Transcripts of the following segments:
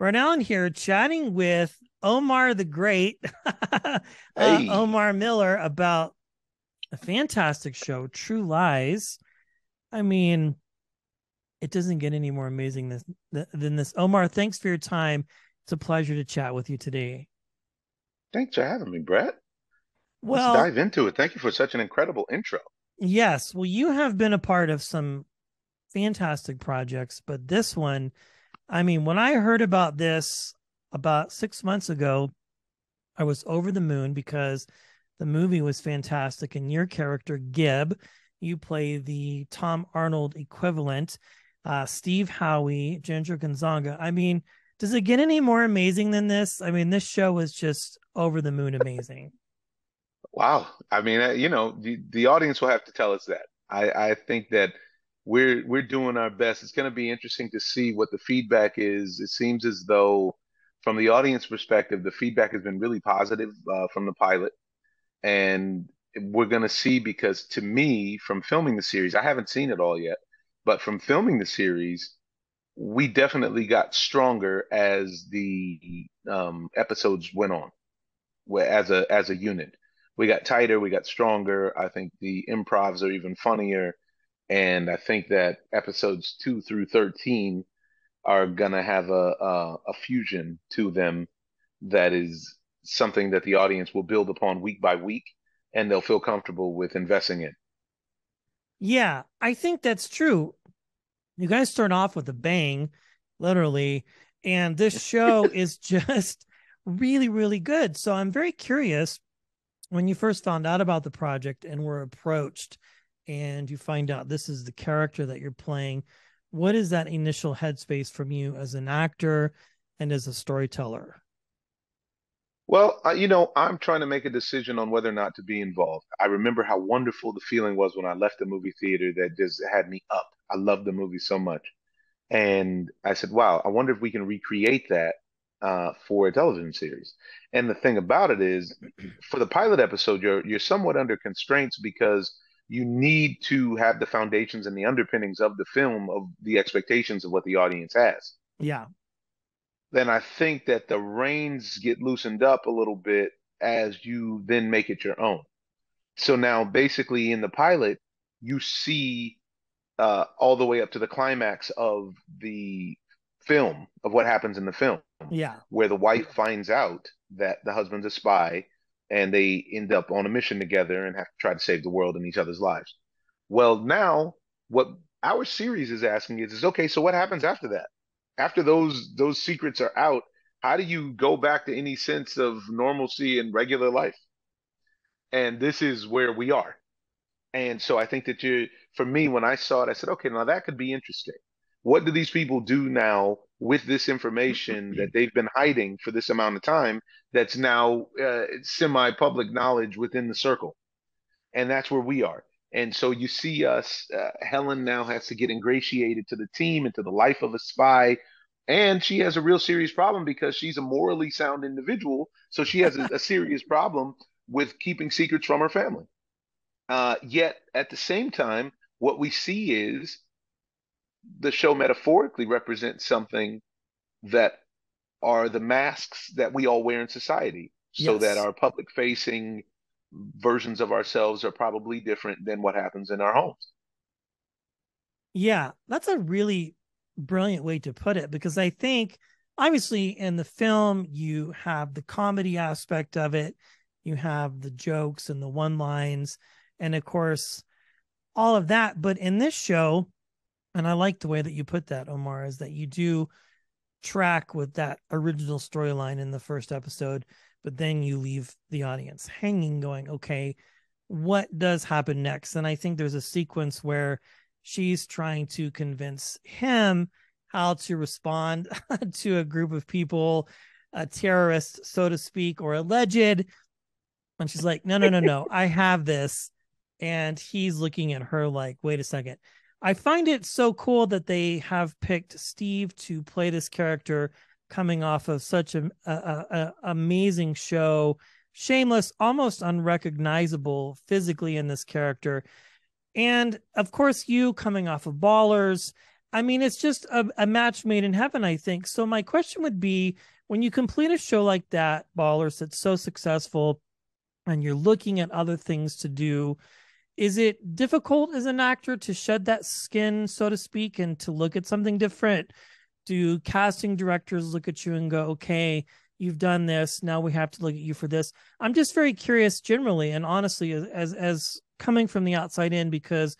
Brent Allen here, chatting with Omar the Great, Hey, Omar Miller, about a fantastic show, True Lies. I mean, it doesn't get any more amazing than this. Omar, thanks for your time. It's a pleasure to chat with you today. thanks for having me, Brett. Let's Well, dive into it. Thank you for such an incredible intro. yes, well, you have been a part of some fantastic projects, but this one, I mean, when I heard about this about 6 months ago, I was over the moon because the movie was fantastic. And your character, Gib, you play the Tom Arnold equivalent, Steve Howie, Ginger Gonzaga. I mean, does it get any more amazing than this? I mean, this show was just over the moon amazing. Wow. I mean, the audience will have to tell us that. I think that we're doing our best. It's going to be interesting to see what the feedback is. It seems as though, from the audience perspective, the feedback has been really positive from the pilot, and we're going to see because to me, from filming the series, I haven't seen it all yet, but from filming the series, we definitely got stronger as the episodes went on, as a unit. We got tighter, we got stronger. I think the improvs are even funnier, and I think that episodes 2 through 13 are gonna have a fusion to them that is something that the audience will build upon week by week, and they'll feel comfortable with investing in. Yeah, I think that's true. You guys start off with a bang, literally, and this show is just really, really good. So I'm very curious when you first found out about the project and were approached and you find out this is the character that you're playing, what is that initial headspace from you as an actor and as a storyteller? Well, I'm trying to make a decision on whether or not to be involved. I remember how wonderful the feeling was when I left the movie theater that just had me up. I loved the movie so much. And I said, wow, I wonder if we can recreate that for a television series. And the thing about it is, for the pilot episode, you're somewhat under constraints because you need to have the foundations and the underpinnings of the film of the expectations of what the audience has. Yeah. Then I think that the reins get loosened up a little bit as you then make it your own. So now, basically, in the pilot, you see all the way up to the climax of the film, of what happens in the film, Yeah. where the wife finds out that the husband's a spy and they end up on a mission together and have to try to save the world and each other's lives. Well, now what our series is asking is okay, so what happens after that? After those secrets are out, how do you go back to any sense of normalcy and regular life? And this is where we are. And so I think that for me, when I saw it, I said, okay, now that could be interesting. What do these people do now with this information that they've been hiding for this amount of time that's now semi-public knowledge within the circle? And that's where we are. And so you see us, Helen now has to get ingratiated to the team and to the life of a spy. And she has a real serious problem because she's a morally sound individual. So she has a serious problem with keeping secrets from her family. Yet at the same time, what we see is the show metaphorically represents something that are the masks that we all wear in society, so that Yes. our public facing versions of ourselves are probably different than what happens in our homes. Yeah, that's a really brilliant way to put it because I think obviously in the film you have the comedy aspect of it, you have the jokes and the one lines, and of course all of that. But in this show, and I like the way that you put that, Omar, is that you do track with that original storyline in the first episode, but then you leave the audience hanging, going, okay, what does happen next? And I think there's a sequence where she's trying to convince him how to respond to a group of people, a terrorist, so to speak, or alleged. And she's like, no, no, no, no, I have this. And he's looking at her like, wait a second. I find it so cool that they have picked Steve to play this character coming off of such a amazing show, shameless, almost unrecognizable physically in this character. And of course, you coming off of Ballers. I mean, it's just a match made in heaven, I think. So my question would be, when you complete a show like that, Ballers, that's so successful, and you're looking at other things to do, is it difficult as an actor to shed that skin, so to speak, and to look at something different? Do casting directors look at you and go, okay, you've done this, now we have to look at you for this? I'm just very curious generally and honestly, as coming from the outside in, because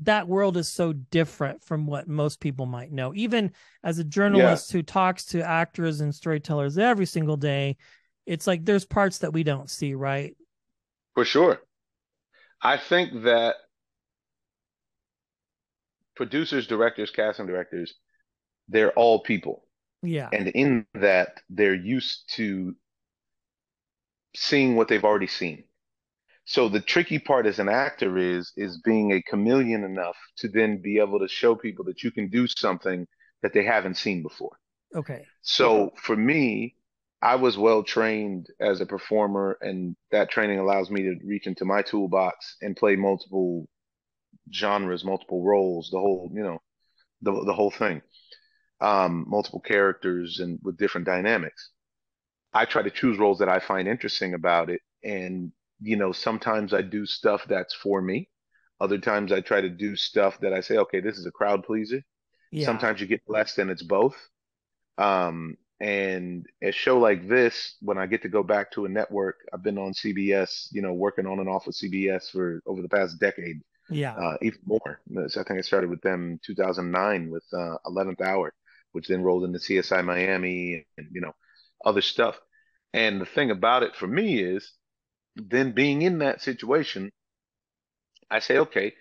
that world is so different from what most people might know. Even as a Yeah, journalist who talks to actors and storytellers every single day, it's like there's parts that we don't see, right? for sure. I think that producers, directors, casting directors, they're all people. Yeah. And in that, they're used to seeing what they've already seen. So the tricky part as an actor is being a chameleon enough to then be able to show people that you can do something that they haven't seen before. Okay. So for me, I was well trained as a performer, and that training allows me to reach into my toolbox and play multiple genres, multiple roles, the whole, the whole thing, multiple characters and with different dynamics. I try to choose roles that I find interesting about it. And, sometimes I do stuff that's for me. Other times I try to do stuff that I say, okay, this is a crowd pleaser. Yeah. Sometimes you get blessed and it's both. And a show like this, when I get to go back to a network, I've been on CBS, working on and off with CBS for over the past decade, Yeah. even more. I think I started with them in 2009 with 11th Hour, which then rolled into CSI Miami and, other stuff. And the thing about it for me is then being in that situation, I say, okay,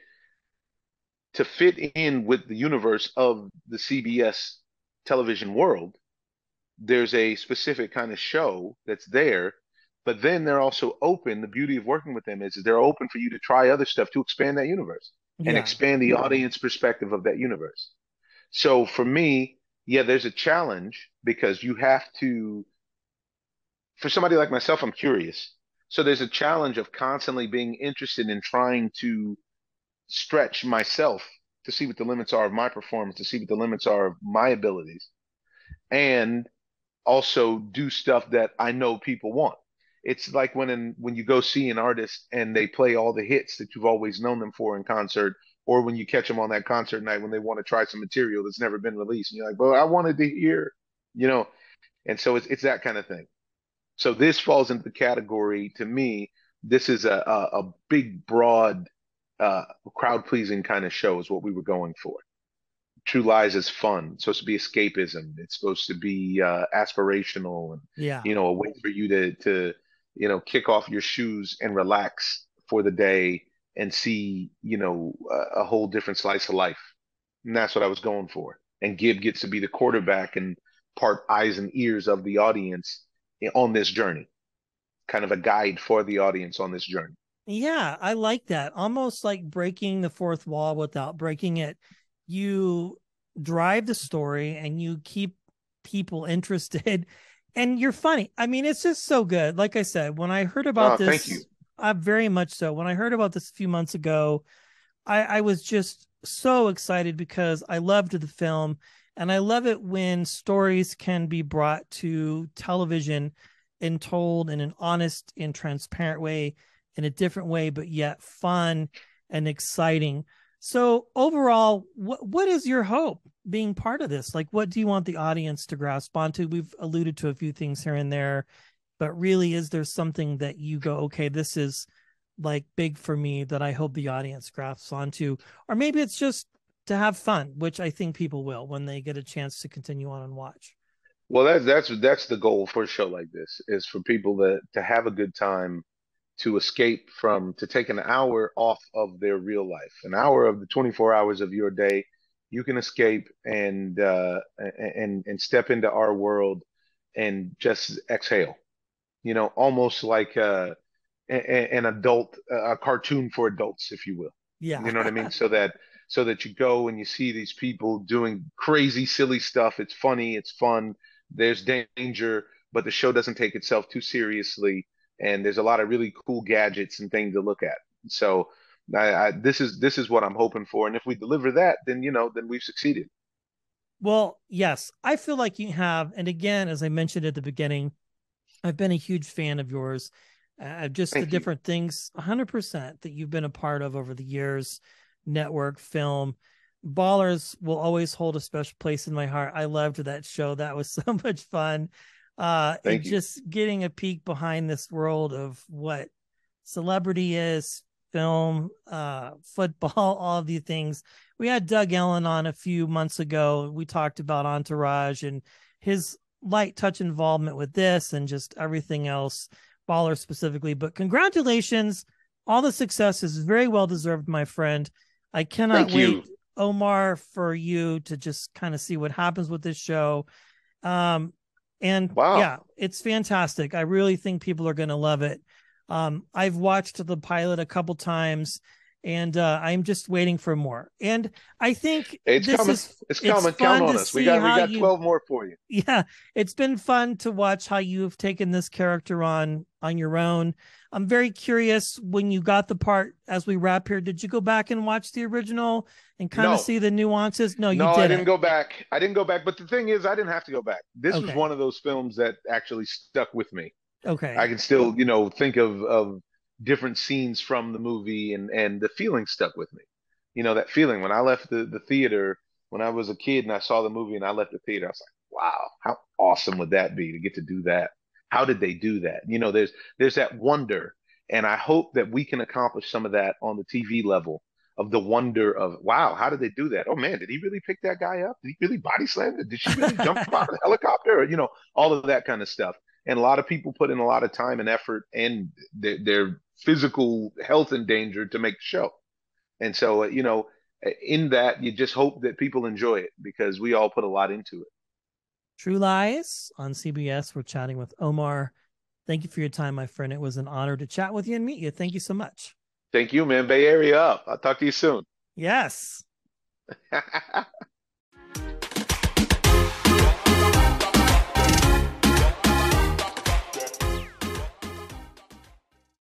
to fit in with the universe of the CBS television world, there's a specific kind of show that's there, but then they're also open. The beauty of working with them is they're open for you to try other stuff to expand that universe and Yeah. expand the audience perspective of that universe. So for me, yeah, there's a challenge because you have to, for somebody like myself, I'm curious. So there's a challenge of constantly being interested in trying to stretch myself to see what the limits are of my performance, to see what the limits are of my abilities, and also do stuff that I know people want. It's like when you go see an artist and they play all the hits that you've always known them for in concert, or when you catch them on that concert night when they want to try some material that's never been released, and you're like, "Well, I wanted to hear," you know. And so it's that kind of thing. So this falls into the category to me. This is a big, broad, crowd pleasing kind of show is what we were going for. True Lies is fun. It's supposed to be escapism. It's supposed to be aspirational and Yeah. a way for you to kick off your shoes and relax for the day and see a whole different slice of life. And that's what I was going for. And Gib gets to be the quarterback and part eyes and ears of the audience on this journey, kind of a guide for the audience on this journey. Yeah, I like that. Almost like breaking the fourth wall without breaking it. You drive the story and you keep people interested and you're funny. I mean, it's just so good. Like I said, when I heard about Oh, thank you. this, very much so. When I heard about this a few months ago, I was just so excited because I loved the film and I love it when stories can be brought to television and told in an honest and transparent way, in a different way, but yet fun and exciting. So overall, what is your hope being part of this? Like, what do you want the audience to grasp onto? We've alluded to a few things here and there, but really, is there something that you go, okay, this is like big for me that I hope the audience grasps onto? Or maybe it's just to have fun, which I think people will when they get a chance to continue on and watch. Well, that's the goal for a show like this is for people to have a good time, to escape from, to take an hour off of their real life, an hour of the 24 hours of your day. You can escape and step into our world and just exhale. Almost like an adult, a cartoon for adults, if you will. Yeah. You know what I mean? So that you go and you see these people doing crazy, silly stuff. It's funny, it's fun. There's danger, but the show doesn't take itself too seriously, and there's a lot of really cool gadgets and things to look at. So This is what I'm hoping for, and if we deliver that, then then we've succeeded. Well, yes, I feel like you have. And again, as I mentioned at the beginning, I've been a huge fan of yours. Just the Thank you. different things, 100% that you've been a part of over the years, network, film. Ballers will always hold a special place in my heart. I loved that show. That was so much fun. And Thank you. just getting a peek behind this world of what celebrity is, film, football, all of these things. We had Doug Allan on a few months ago. We talked about Entourage and his light touch involvement with this and just everything else, Baller specifically. But congratulations. All the success is very well deserved, my friend. I cannot Thank wait, you. Omar, for you to just kind of see what happens with this show. Um, and Wow. yeah, it's fantastic. I really think people are going to love it. I've watched the pilot a couple times, and I'm just waiting for more. And I think It's this coming. is It's it's coming. Count fun on to us. We see got we how got you 12 more for you. yeah, it's been fun to watch how you've taken this character on your own. I'm very curious when you got the part as we wrap here, did you go back and watch the original and kind of No. see the nuances? No, you No, I didn't didn't. go back. I didn't go back. But the thing is, I didn't have to go back. This was Okay. one of those films that actually stuck with me. I Okay. can still, think of different scenes from the movie, and the feeling stuck with me. That feeling when I left the theater when I was a kid and I saw the movie and I left the theater, I was like, wow, how awesome would that be to get to do that? How did they do that? There's that wonder, and I hope that we can accomplish some of that on the TV level of the wonder of, wow, how did they do that? Oh man, did he really pick that guy up? Did he really body slam him? Did she really jump out of the helicopter? Or, all of that kind of stuff. And a lot of people put in a lot of time and effort and their physical health in danger to make the show. And so, in that, you just hope that people enjoy it because we all put a lot into it. True Lies on CBS. We're chatting with Omar. Thank you for your time, my friend. It was an honor to chat with you and meet you. Thank you so much. Thank you, man. Bay Area up. I'll talk to you soon. Yes.